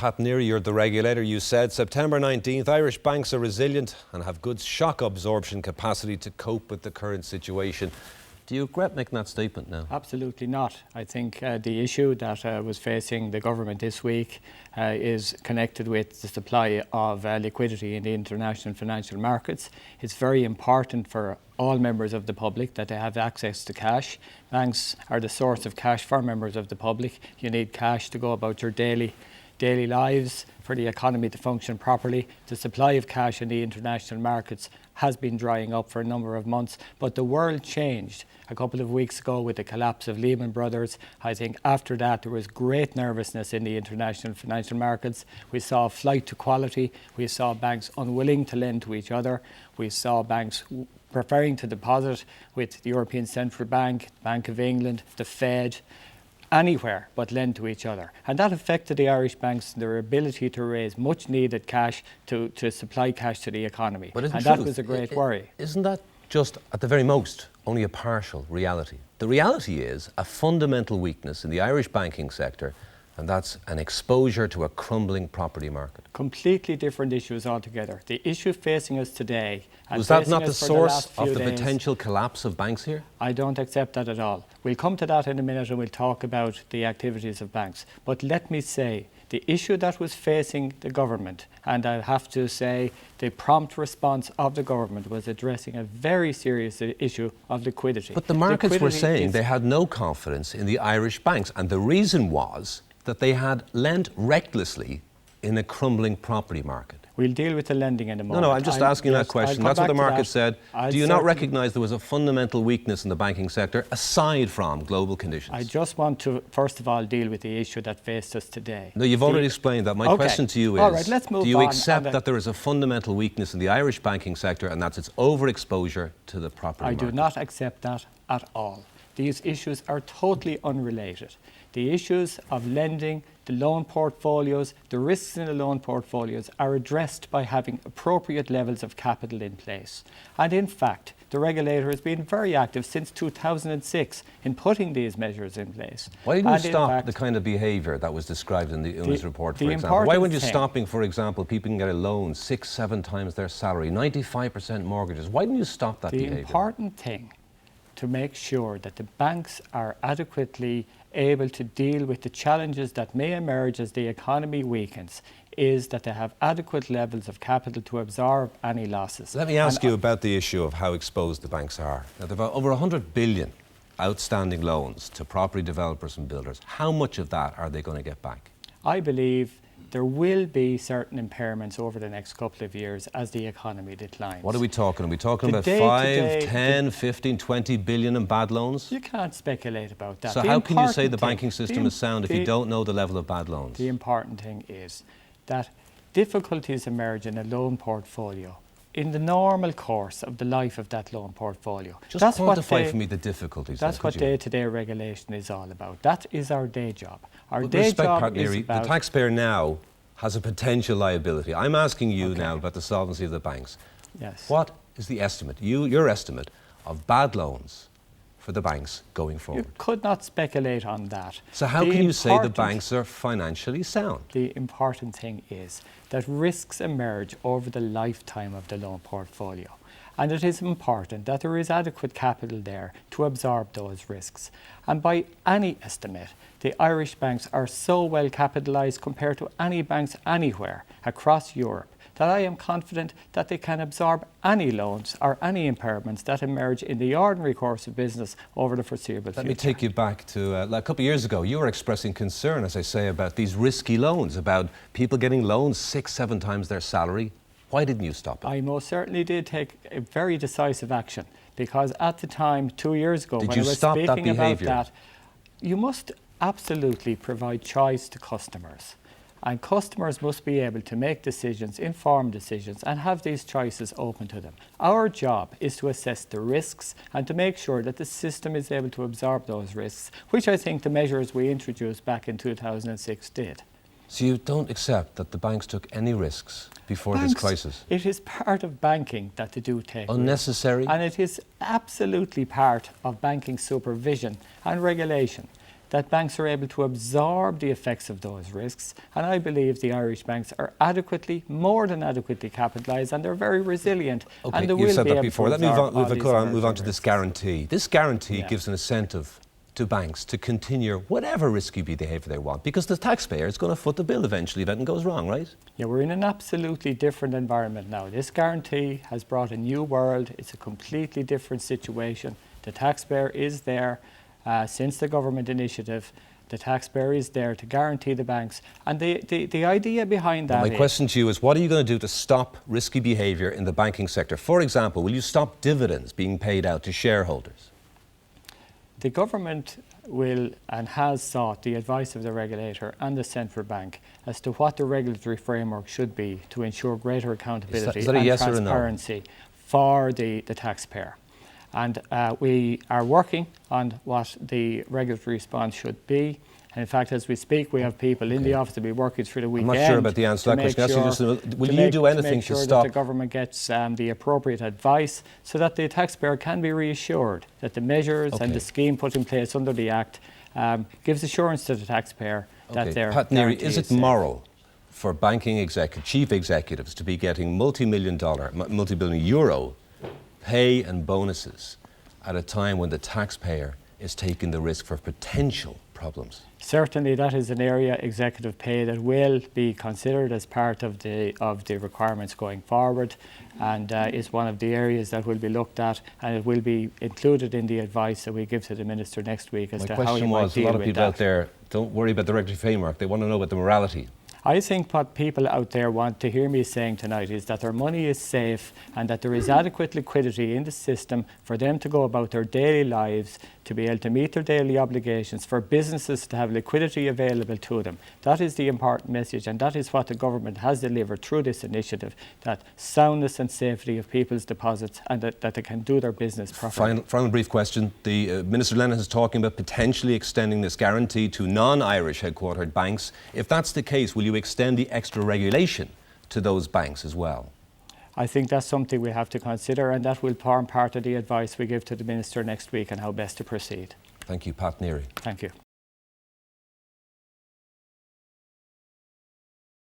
Pat Neary, you're the regulator. You said September 19th, Irish banks are resilient and have good shock absorption capacity to cope with the current situation. Do you regret making that statement now? Absolutely not. I think the issue that was facing the government this week is connected with the supply of liquidity in the international financial markets. It's very important for all members of the public that they have access to cash. Banks are the source of cash for members of the public. You need cash to go about your daily lives, for the economy to function properly. The supply of cash in the international markets has been drying up for a number of months, but the world changed a couple of weeks ago with the collapse of Lehman Brothers. I think after that there was great nervousness in the international financial markets. We saw a flight to quality. We saw banks unwilling to lend to each other. We saw banks preferring to deposit with the European Central Bank, Bank of England, the Fed, anywhere but lend to each other. And that affected the Irish banks and their ability to raise much needed cash to supply cash to the economy. And that was a great worry. Isn't that just, at the very most, only a partial reality? The reality is a fundamental weakness in the Irish banking sector, and that's an exposure to a crumbling property market. Completely different issues altogether. The issue facing us today... Was that not the source of the potential collapse of banks here? I don't accept that at all. We'll come to that in a minute and we'll talk about the activities of banks. But let me say, the issue that was facing the government, and I have to say the prompt response of the government, was addressing a very serious issue of liquidity. But the markets were saying they had no confidence in the Irish banks, and the reason was that they had lent recklessly in a crumbling property market. We'll deal with the lending in a moment. No, I'm just asking that question. That's what the market said. Do you not recognise there was a fundamental weakness in the banking sector aside from global conditions? I just want to, first of all, deal with the issue that faced us today. No, you've already explained that. My question to you is, all right, let's move do you on accept that there is a fundamental weakness in the Irish banking sector and that's its overexposure to the property market? I do not accept that at all. These issues are totally unrelated. The issues of lending, the loan portfolios, the risks in the loan portfolios are addressed by having appropriate levels of capital in place. And in fact, the regulator has been very active since 2006 in putting these measures in place. Why didn't you stop the kind of behaviour that was described in the UNIS report, for example? Why weren't you stopping, for example, people can get a loan 6-7 times their salary, 95% mortgages? Why didn't you stop that behaviour? The important thing to make sure that the banks are adequately able to deal with the challenges that may emerge as the economy weakens is that they have adequate levels of capital to absorb any losses. Let me ask you about the issue of how exposed the banks are. Now, they've over 100 billion outstanding loans to property developers and builders. How much of that are they going to get back? I believe there will be certain impairments over the next couple of years as the economy declines. What are we talking? Are we talking about 5, 10, 15, 20 billion in bad loans? You can't speculate about that. So how can you say the banking system is sound if you don't know the level of bad loans? The important thing is that difficulties emerge in a loan portfolio in the normal course of the life of that loan portfolio. Just quantify for me the difficulties. That's what day-to-day regulation is all about. That is our day job. Our With day respect, job Pat Neary, the taxpayer now has a potential liability. I'm asking you now about the solvency of the banks. Yes. What is the estimate, your estimate, of bad loans for the banks going forward? You could not speculate on that. So how can you say the banks are financially sound? The important thing is that risks emerge over the lifetime of the loan portfolio. And it is important that there is adequate capital there to absorb those risks. And by any estimate, the Irish banks are so well capitalised compared to any banks anywhere across Europe that I am confident that they can absorb any loans or any impairments that emerge in the ordinary course of business over the foreseeable future. Let me take you back to a couple of years ago. You were expressing concern, as I say, about these risky loans, about people getting loans 6-7 times their salary. Why didn't you stop it? I most certainly did take a very decisive action, because at the time, 2 years ago, when I was speaking about that, you must absolutely provide choice to customers. And customers must be able to make decisions, informed decisions, and have these choices open to them. Our job is to assess the risks and to make sure that the system is able to absorb those risks, which I think the measures we introduced back in 2006 did. So you don't accept that the banks took any risks before this crisis? It is part of banking that they do take unnecessary risks. And it is absolutely part of banking supervision and regulation that banks are able to absorb the effects of those risks. And I believe the Irish banks are adequately, more than adequately capitalised, and they're very resilient. Okay, and they you will said be that able before. to Let me absorb all these move on to emerging this risks. guarantee. This guarantee Yeah. gives an incentive to banks to continue whatever risky behaviour they want, because the taxpayer is going to foot the bill eventually if anything goes wrong, right? Yeah, we're in an absolutely different environment now. This guarantee has brought a new world. It's a completely different situation. The taxpayer is there since the government initiative. The taxpayer is there to guarantee the banks. And the idea behind that My question to you is, what are you going to do to stop risky behaviour in the banking sector? For example, will you stop dividends being paid out to shareholders? The government will and has sought the advice of the regulator and the central bank as to what the regulatory framework should be to ensure greater accountability is that a and yes or a no? transparency for the taxpayer. And we are working on what the regulatory response should be. And in fact, as we speak, we have people in the office to be working through the I'm weekend. not sure about the answer to that question. Will you do anything to make sure stop? that the government gets the appropriate advice so that the taxpayer can be reassured that the measures and the scheme put in place under the Act gives assurance to the taxpayer that their Pat Neary, guarantee is it safe. moral for banking chief executives to be getting multi-billion euro pay and bonuses at a time when the taxpayer is taking the risk for potential problems? Certainly, that is an area, executive pay, that will be considered as part of the requirements going forward, and is one of the areas that will be looked at, and it will be included in the advice that we give to the Minister next week as to how he might deal with that. A lot of people out there don't worry about the regulatory framework. They want to know about the morality. I think what people out there want to hear me saying tonight is that their money is safe and that there is adequate liquidity in the system for them to go about their daily lives, to be able to meet their daily obligations, for businesses to have liquidity available to them. That is the important message, and that is what the government has delivered through this initiative, that soundness and safety of people's deposits, and that they can do their business properly. Final brief question. The Minister Lennon is talking about potentially extending this guarantee to non-Irish headquartered banks. If that's the case, will you extend the extra regulation to those banks as well? I think that's something we have to consider, and that will form part of the advice we give to the Minister next week on how best to proceed. Thank you, Pat Neary. Thank you.